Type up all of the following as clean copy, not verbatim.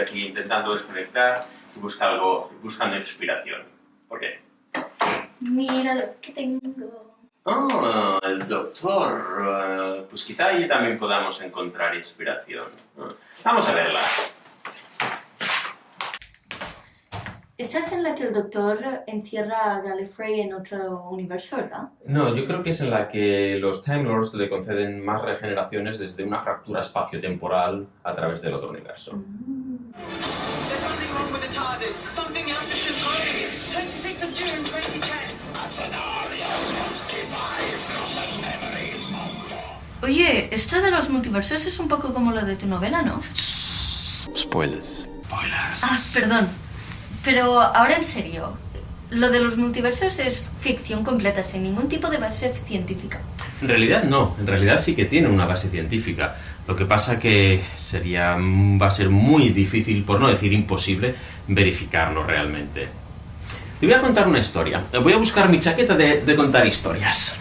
aquí intentando desconectar y buscando inspiración. ¿Por qué? Mira lo que tengo. Oh, el doctor. Pues quizá allí también podamos encontrar inspiración. Vamos a verla. Esta es en la que el doctor entierra a Gallifrey en otro universo, ¿verdad? No, yo creo que es en la que los Time Lords le conceden más regeneraciones desde una fractura espacio-temporal a través del otro universo. There's something wrong with the TARDIS. Something else is controlling it. 26th of June, 2010. Oye, esto de los multiversos es un poco como lo de tu novela, ¿no? Spoilers. Ah, perdón. Pero ahora en serio, lo de los multiversos es ficción completa, sin ningún tipo de base científica. En realidad no, en realidad sí que tiene una base científica. Lo que pasa que va a ser muy difícil, por no decir imposible, verificarlo realmente. Te voy a contar una historia. Voy a buscar mi chaqueta de contar historias.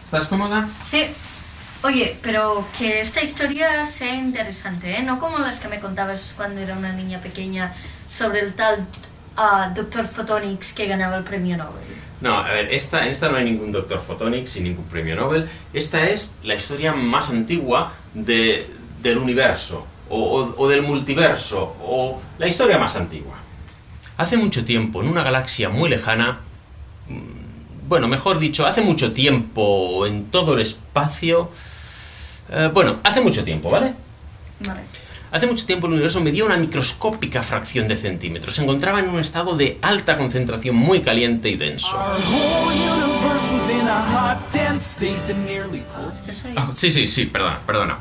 ¿Estás cómoda? Sí. Oye, pero que esta historia sea interesante, ¿eh? No como las que me contabas cuando era una niña pequeña sobre el tal Dr. Photonics que ganaba el premio Nobel. No, a ver, en esta no hay ningún Dr. Photonics y ningún premio Nobel. Esta es la historia más antigua del universo, o del multiverso, o la historia más antigua. Hace mucho tiempo, en una galaxia muy lejana, bueno, mejor dicho, hace mucho tiempo en todo el espacio... hace mucho tiempo, ¿vale? Vale. Hace mucho tiempo el universo medía una microscópica fracción de centímetros. Se encontraba en un estado de alta concentración muy caliente y denso. Sí, perdona.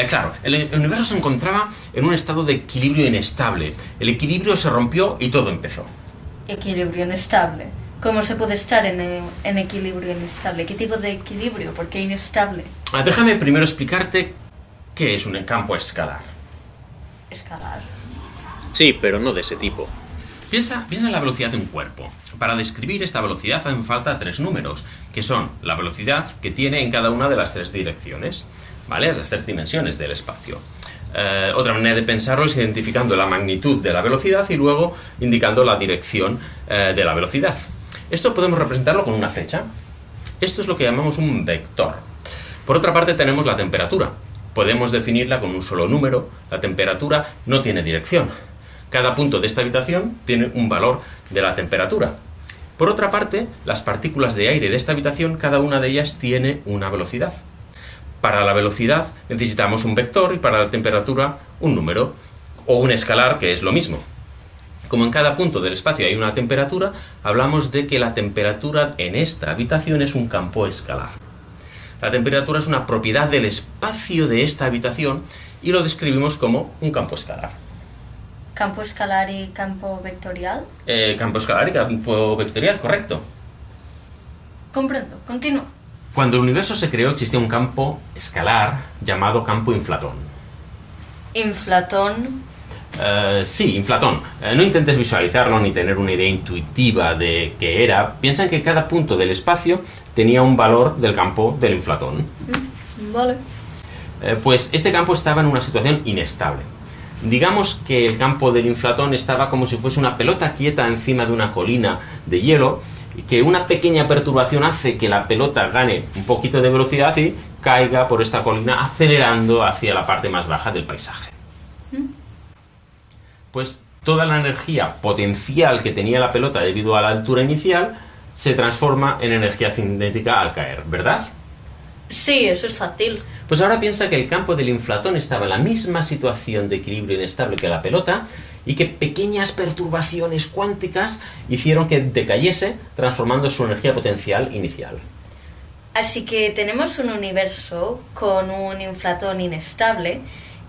Claro, el universo se encontraba en un estado de equilibrio inestable. El equilibrio se rompió y todo empezó. Equilibrio inestable. ¿Cómo se puede estar en equilibrio inestable? ¿Qué tipo de equilibrio? ¿Por qué inestable? Déjame primero explicarte qué es un campo escalar. Escalar. Sí, pero no de ese tipo. Piensa en la velocidad de un cuerpo. Para describir esta velocidad hacen falta 3 números, que son la velocidad que tiene en cada una de las 3 direcciones, ¿vale? Las 3 dimensiones del espacio. Otra manera de pensarlo es identificando la magnitud de la velocidad y luego indicando la dirección de la velocidad. Esto podemos representarlo con una flecha. Esto es lo que llamamos un vector. Por otra parte tenemos la temperatura. Podemos definirla con un solo número. La temperatura no tiene dirección. Cada punto de esta habitación tiene un valor de la temperatura. Por otra parte, las partículas de aire de esta habitación, cada una de ellas tiene una velocidad. Para la velocidad necesitamos un vector y para la temperatura un número, o un escalar, que es lo mismo. Como en cada punto del espacio hay una temperatura, hablamos de que la temperatura en esta habitación es un campo escalar. La temperatura es una propiedad del espacio de esta habitación y lo describimos como un campo escalar. ¿Campo escalar y campo vectorial? Campo escalar y campo vectorial, correcto. Comprendo, continúa. Cuando el universo se creó existía un campo escalar llamado campo inflatón. ¿Inflatón? Sí, inflatón. No intentes visualizarlo ni tener una idea intuitiva de qué era. Piensa en que cada punto del espacio tenía un valor del campo del inflatón. Vale. Pues este campo estaba en una situación inestable. Digamos que el campo del inflatón estaba como si fuese una pelota quieta encima de una colina de hielo, y que una pequeña perturbación hace que la pelota gane un poquito de velocidad y caiga por esta colina acelerando hacia la parte más baja del paisaje. Pues toda la energía potencial que tenía la pelota debido a la altura inicial se transforma en energía cinética al caer, ¿verdad? Sí, eso es fácil. Pues ahora piensa que el campo del inflatón estaba en la misma situación de equilibrio inestable que la pelota y que pequeñas perturbaciones cuánticas hicieron que decayese, transformando su energía potencial inicial. Así que tenemos un universo con un inflatón inestable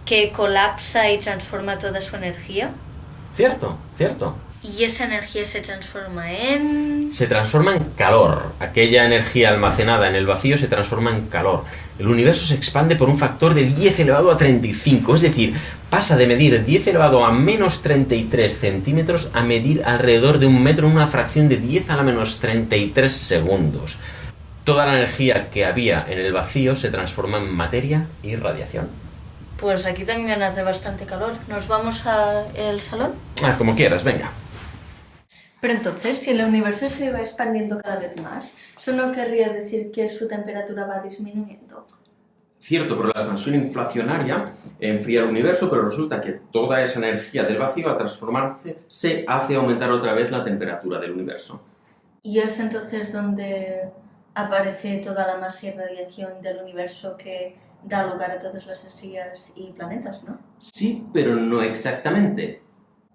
que colapsa y transforma toda su energía. Cierto. ¿Y esa energía se transforma en...? Se transforma en calor. Aquella energía almacenada en el vacío se transforma en calor. El universo se expande por un factor de 10 elevado a 35, es decir, pasa de medir 10 elevado a menos 33 centímetros a medir alrededor de 1 metro en una fracción de 10 a la menos 33 segundos. Toda la energía que había en el vacío se transforma en materia y radiación. Pues aquí también hace bastante calor. ¿Nos vamos al salón? Ah, como quieras, venga. Pero entonces, si el universo se va expandiendo cada vez más, ¿eso no querría decir que su temperatura va disminuyendo? Cierto, pero la expansión inflacionaria enfría el universo, pero resulta que toda esa energía del vacío, al transformarse, se hace aumentar otra vez la temperatura del universo. Y es entonces donde aparece toda la masa y radiación del universo que da lugar a todas las estrellas y planetas, ¿no? Sí, pero no exactamente.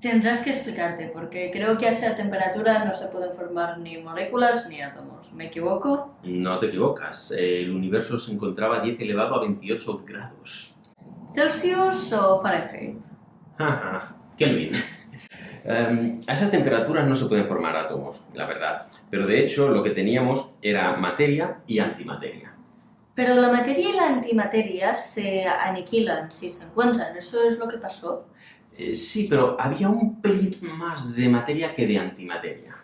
Tendrás que explicarte, porque creo que a esa temperatura no se pueden formar ni moléculas ni átomos. ¿Me equivoco? No te equivocas, el universo se encontraba a 10 elevado a 28 grados. ¿Celsius o Fahrenheit? Ajá, Kelvin. A esas temperaturas no se pueden formar átomos, la verdad. Pero de hecho lo que teníamos era materia y antimateria. Pero la materia y la antimateria se aniquilan si se encuentran. ¿Eso es lo que pasó? Sí, pero había un pelín más de materia que de antimateria.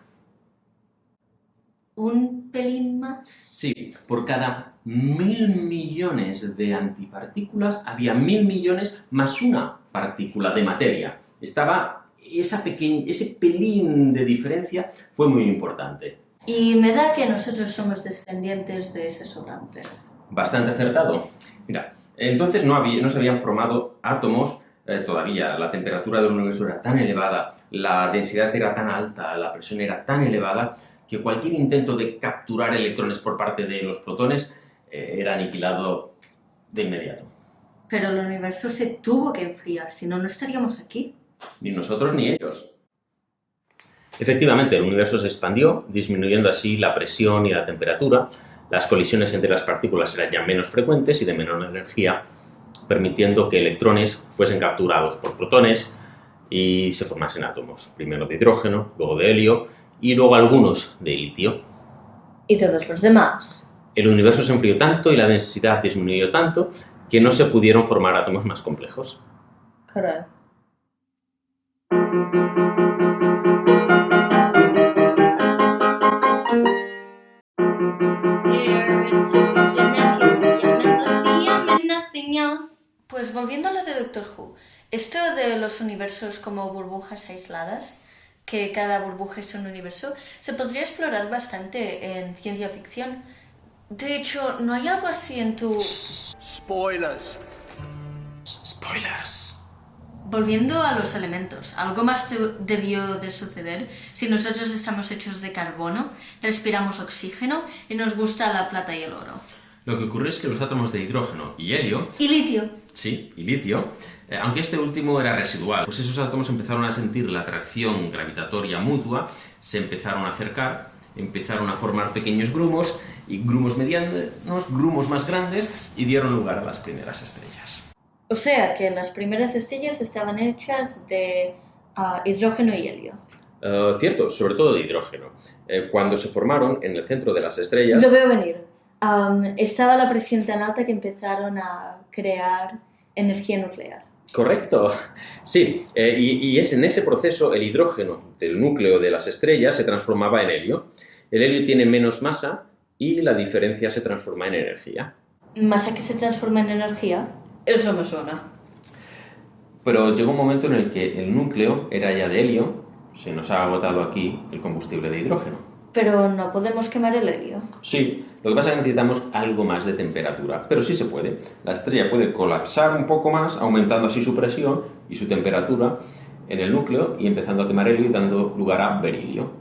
¿Un pelín más? Sí, por cada 1000 millones de antipartículas había 1000 millones más una partícula de materia. Ese pelín de diferencia fue muy importante. Y me da que nosotros somos descendientes de ese sobrante. Bastante acertado. Mira, entonces no se habían formado átomos todavía. La temperatura del universo era tan elevada, la densidad era tan alta, la presión era tan elevada, que cualquier intento de capturar electrones por parte de los protones era aniquilado de inmediato. Pero el universo se tuvo que enfriar, si no, no estaríamos aquí. Ni nosotros ni ellos. Efectivamente, el universo se expandió, disminuyendo así la presión y la temperatura. Las colisiones entre las partículas eran ya menos frecuentes y de menor energía, permitiendo que electrones fuesen capturados por protones y se formasen átomos, primero de hidrógeno, luego de helio y luego algunos de litio. ¿Y todos los demás? El universo se enfrió tanto y la densidad disminuyó tanto que no se pudieron formar átomos más complejos. Caray. Pues volviendo a lo de Doctor Who, esto de los universos como burbujas aisladas, que cada burbuja es un universo, se podría explorar bastante en ciencia ficción. De hecho, ¿no hay algo así en tu...? Spoilers. Spoilers. Volviendo a los elementos, algo más debió de suceder si nosotros estamos hechos de carbono, respiramos oxígeno y nos gusta la plata y el oro. Lo que ocurre es que los átomos de hidrógeno y helio... Y litio. Sí, y litio, aunque este último era residual, pues esos átomos empezaron a sentir la atracción gravitatoria mutua, se empezaron a acercar, empezaron a formar pequeños grumos, y grumos medianos, grumos más grandes, y dieron lugar a las primeras estrellas. O sea que las primeras estrellas estaban hechas de hidrógeno y helio. Cierto, sobre todo de hidrógeno. Cuando se formaron en el centro de las estrellas... Lo veo venir. Estaba la presión tan alta que empezaron a crear energía nuclear. Correcto, sí, y es en ese proceso el hidrógeno del núcleo de las estrellas se transformaba en helio. El helio tiene menos masa y la diferencia se transforma en energía. ¿Masa que se transforma en energía? Eso me suena. Pero llegó un momento en el que el núcleo era ya de helio, se nos ha agotado aquí el combustible de hidrógeno. Pero no podemos quemar el helio. Sí, lo que pasa es que necesitamos algo más de temperatura, pero sí se puede. La estrella puede colapsar un poco más, aumentando así su presión y su temperatura en el núcleo y empezando a quemar helio y dando lugar a berilio.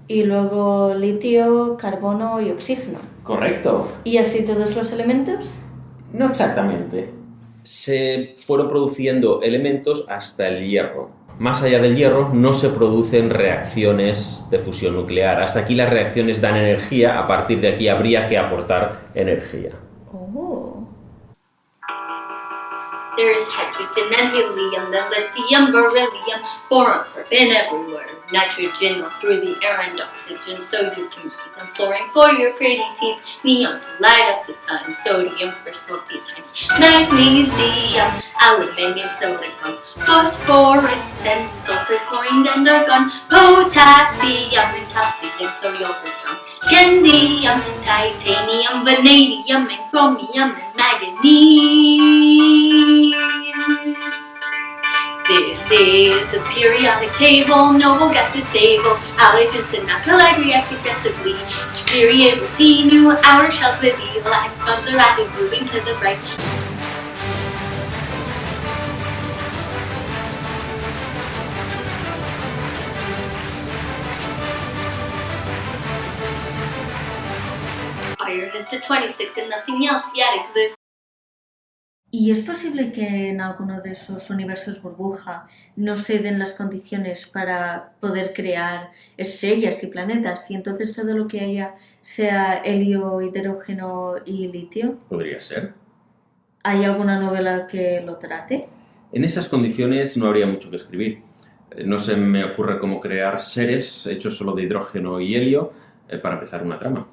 Y luego litio, carbono y oxígeno. Correcto. ¿Y así todos los elementos? No exactamente. Se fueron produciendo elementos hasta el hierro. Más allá del hierro no se producen reacciones de fusión nuclear. Hasta aquí las reacciones dan energía, a partir de aquí habría que aportar energía. Oh. There's hydrogen and helium, then lithium, beryllium, boron, carbon everywhere, nitrogen all through the air and oxygen so you can breathe, and fluorine for your pretty teeth, neon to light up the sun, sodium for salty times, magnesium, aluminium, silicon, phosphorus, and sulfur, chlorine, and argon, potassium, and calcium so you'll be strong. Scandium and titanium, vanadium and chromium and manganese. This is the periodic table, noble gases stable, halogens and alkali react aggressively. Each period will see new outer shells with evil atoms are rapid moving to the right. Iron is the 26 and nothing else yet exists. ¿Y es posible que en alguno de esos universos burbuja no se den las condiciones para poder crear estrellas y planetas y entonces todo lo que haya sea helio, hidrógeno y litio? Podría ser. ¿Hay alguna novela que lo trate? En esas condiciones no habría mucho que escribir. No se me ocurre cómo crear seres hechos solo de hidrógeno y helio para empezar una trama.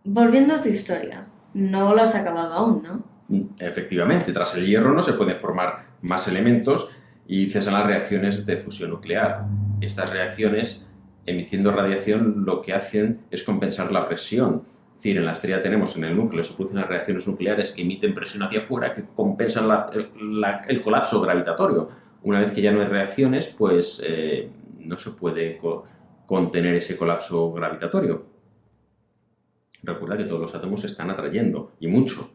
Volviendo a tu historia, no la has acabado aún, ¿no? Efectivamente, tras el hierro no se pueden formar más elementos y cesan las reacciones de fusión nuclear. Estas reacciones, emitiendo radiación, lo que hacen es compensar la presión. Es decir, en la estrella tenemos en el núcleo, se producen las reacciones nucleares que emiten presión hacia afuera, que compensan el colapso gravitatorio. Una vez que ya no hay reacciones, pues no se puede contener ese colapso gravitatorio. Recuerda que todos los átomos se están atrayendo, y mucho.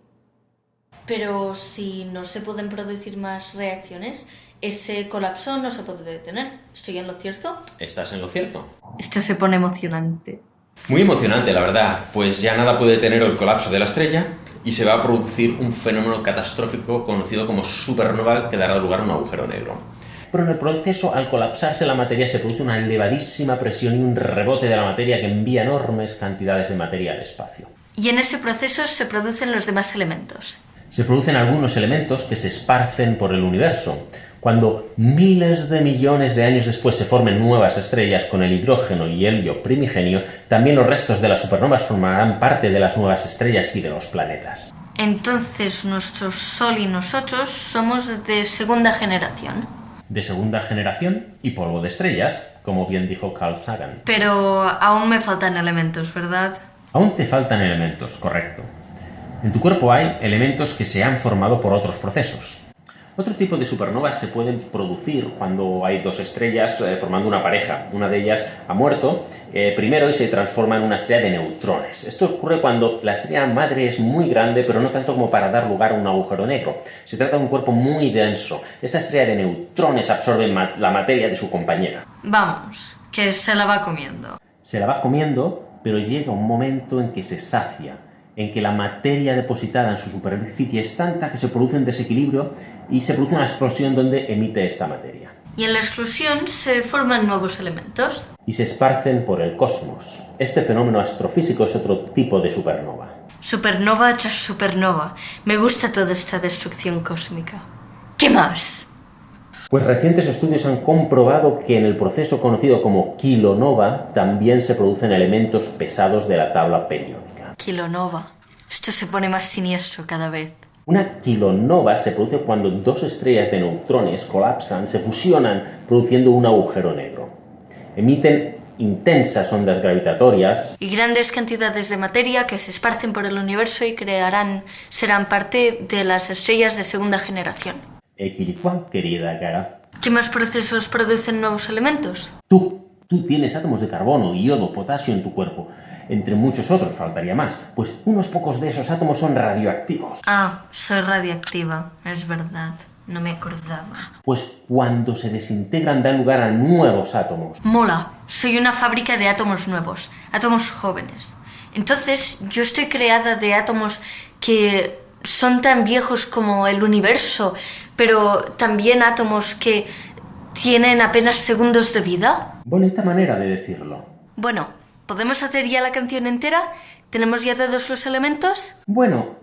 Pero si no se pueden producir más reacciones, ese colapso no se puede detener. ¿Estoy en lo cierto? ¿Estás en lo cierto? Esto se pone emocionante. Muy emocionante, la verdad, pues ya nada puede detener el colapso de la estrella y se va a producir un fenómeno catastrófico conocido como supernova que dará lugar a un agujero negro. Pero en el proceso, al colapsarse la materia, se produce una elevadísima presión y un rebote de la materia que envía enormes cantidades de materia al espacio. Y en ese proceso se producen los demás elementos. Se producen algunos elementos que se esparcen por el universo. Cuando miles de millones de años después se formen nuevas estrellas con el hidrógeno y helio primigenio, también los restos de las supernovas formarán parte de las nuevas estrellas y de los planetas. Entonces nuestro Sol y nosotros somos de segunda generación. De segunda generación y polvo de estrellas, como bien dijo Carl Sagan. Pero aún me faltan elementos, ¿verdad? Aún te faltan elementos, correcto. En tu cuerpo hay elementos que se han formado por otros procesos. Otro tipo de supernovas se pueden producir cuando hay dos estrellas formando una pareja. Una de ellas ha muerto primero y se transforma en una estrella de neutrones. Esto ocurre cuando la estrella madre es muy grande, pero no tanto como para dar lugar a un agujero negro. Se trata de un cuerpo muy denso. Esta estrella de neutrones absorbe la materia de su compañera. Vamos, que se la va comiendo. Se la va comiendo, pero llega un momento en que se sacia, en que la materia depositada en su superficie es tanta que se produce un desequilibrio y se produce una explosión donde emite esta materia. Y en la explosión se forman nuevos elementos. Y se esparcen por el cosmos. Este fenómeno astrofísico es otro tipo de supernova. Supernova tras supernova. Me gusta toda esta destrucción cósmica. ¿Qué más? Pues recientes estudios han comprobado que en el proceso conocido como kilonova también se producen elementos pesados de la tabla periódica. Kilonova. Esto se pone más siniestro cada vez. Una kilonova se produce cuando dos estrellas de neutrones colapsan, se fusionan, produciendo un agujero negro. Emiten intensas ondas gravitatorias y grandes cantidades de materia que se esparcen por el universo y serán parte de las estrellas de segunda generación. Equilibrio, querida Gara. ¿Qué más procesos producen nuevos elementos? Tú tienes átomos de carbono, yodo, potasio en tu cuerpo. Entre muchos otros, faltaría más, pues unos pocos de esos átomos son radioactivos. Ah, soy radiactiva, es verdad, no me acordaba. Pues cuando se desintegran dan lugar a nuevos átomos. Mola, soy una fábrica de átomos nuevos, átomos jóvenes. Entonces, yo estoy creada de átomos que son tan viejos como el universo, pero también átomos que tienen apenas segundos de vida. Bonita manera de decirlo. Bueno, ¿podemos hacer ya la canción entera? ¿Tenemos ya todos los elementos? Bueno,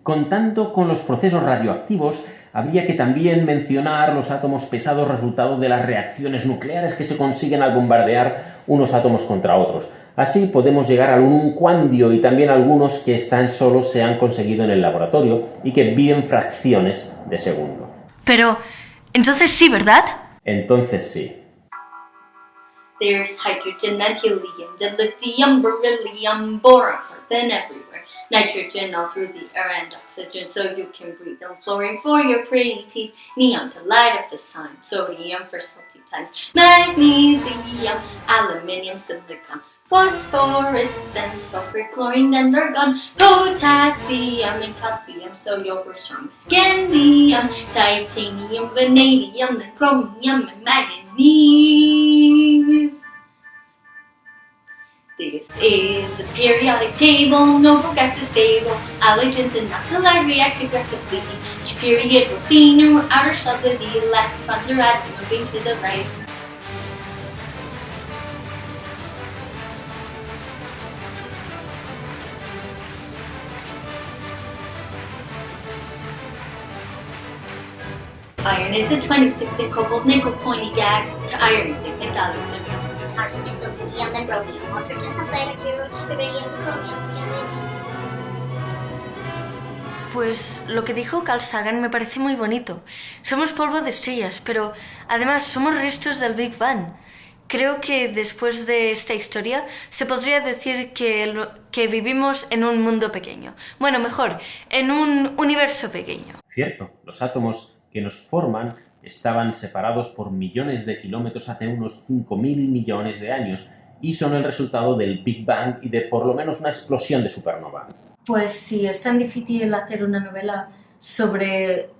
contando con los procesos radioactivos, habría que también mencionar los átomos pesados resultado de las reacciones nucleares que se consiguen al bombardear unos átomos contra otros. Así podemos llegar al uncuandio y también algunos que están solos se han conseguido en el laboratorio y que viven fracciones de segundo. Pero, entonces sí, ¿verdad? Entonces sí. There's hydrogen and helium, then lithium, beryllium, boron, carbon everywhere. Nitrogen all through the air and oxygen so you can breathe. And fluorine for your pretty teeth. Neon to light up the sun. Sodium for salty times. Magnesium, aluminium, silicon. Phosphorus, then sulfur, chlorine, then argon. Potassium and calcium so you'll grow strong. Scandium, titanium, vanadium, then chromium and manganese. This is the periodic table, noble gas is stable, halogens and alkali react aggressively. Each period will see new outer shell of the electrons are added, moving to the right. Iron is a 26, then cobalt, nickel, pointy gag, to iron, zinc, and thallium. Oxygen is silver, then rhodium, hydrogen, hexide, iridium, chromium, Pues lo que dijo Carl Sagan me parece muy bonito. Somos polvo de estrellas, pero además somos restos del Big Bang. Creo que después de esta historia se podría decir que vivimos en un mundo pequeño. Bueno, mejor, en un universo pequeño. Cierto, los átomos que nos forman estaban separados por millones de kilómetros hace unos 5.000 millones de años y son el resultado del Big Bang y de por lo menos una explosión de supernova. Pues si es tan difícil hacer una novela sobre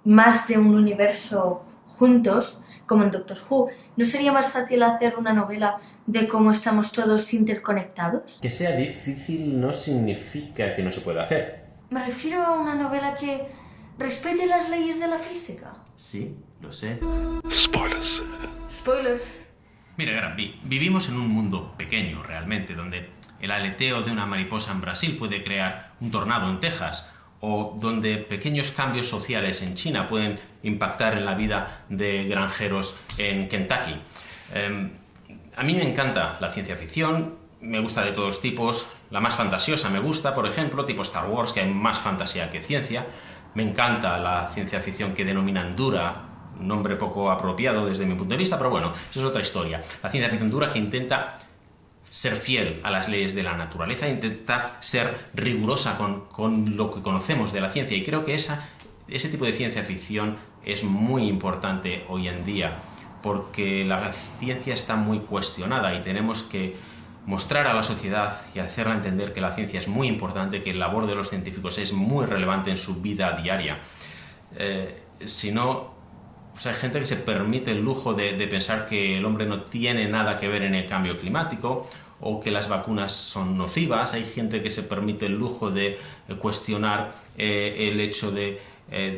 más de un universo juntos, como en Doctor Who, ¿no sería más fácil hacer una novela de cómo estamos todos interconectados? Que sea difícil no significa que no se pueda hacer. Me refiero a una novela que respete las leyes de la física. Sí, lo sé. Spoilers. Spoilers. Mira, Granby, vivimos en un mundo pequeño realmente, donde el aleteo de una mariposa en Brasil puede crear un tornado en Texas, o donde pequeños cambios sociales en China pueden impactar en la vida de granjeros en Kentucky. A mí me encanta la ciencia ficción, me gusta de todos tipos, la más fantasiosa me gusta, por ejemplo, tipo Star Wars, que hay más fantasía que ciencia. Me encanta la ciencia ficción que denominan dura, un nombre poco apropiado desde mi punto de vista, pero bueno, eso es otra historia. La ciencia ficción dura que intenta ser fiel a las leyes de la naturaleza, intenta ser rigurosa con lo que conocemos de la ciencia, y creo que ese tipo de ciencia ficción es muy importante hoy en día, porque la ciencia está muy cuestionada y tenemos que mostrar a la sociedad y hacerla entender que la ciencia es muy importante, que la labor de los científicos es muy relevante en su vida diaria. Si no, pues hay gente que se permite el lujo de pensar que el hombre no tiene nada que ver en el cambio climático o que las vacunas son nocivas. Hay gente que se permite el lujo de cuestionar el hecho de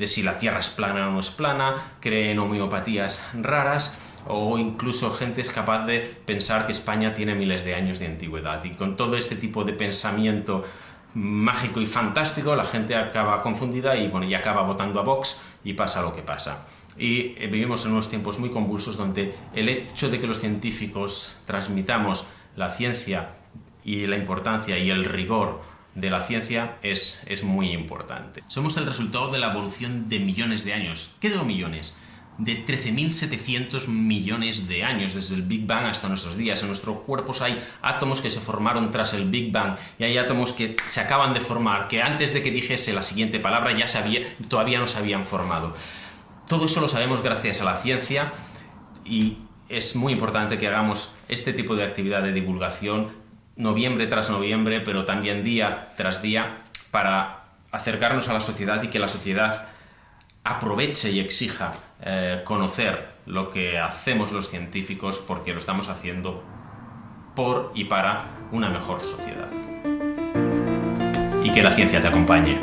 si la Tierra es plana o no es plana, creen homeopatías raras, o incluso gente es capaz de pensar que España tiene miles de años de antigüedad. Y con todo este tipo de pensamiento mágico y fantástico, la gente acaba confundida y acaba votando a Vox y pasa lo que pasa. Y vivimos en unos tiempos muy convulsos donde el hecho de que los científicos transmitamos la ciencia y la importancia y el rigor de la ciencia es muy importante. Somos el resultado de la evolución de millones de años. ¿Qué digo millones? De 13.700 millones de años, desde el Big Bang hasta nuestros días. En nuestros cuerpos hay átomos que se formaron tras el Big Bang y hay átomos que se acaban de formar, que antes de que dijese la siguiente palabra todavía no se habían formado. Todo eso lo sabemos gracias a la ciencia y es muy importante que hagamos este tipo de actividad de divulgación noviembre tras noviembre, pero también día tras día, para acercarnos a la sociedad y que la sociedad aproveche y exija conocer lo que hacemos los científicos, porque lo estamos haciendo por y para una mejor sociedad. Y que la ciencia te acompañe.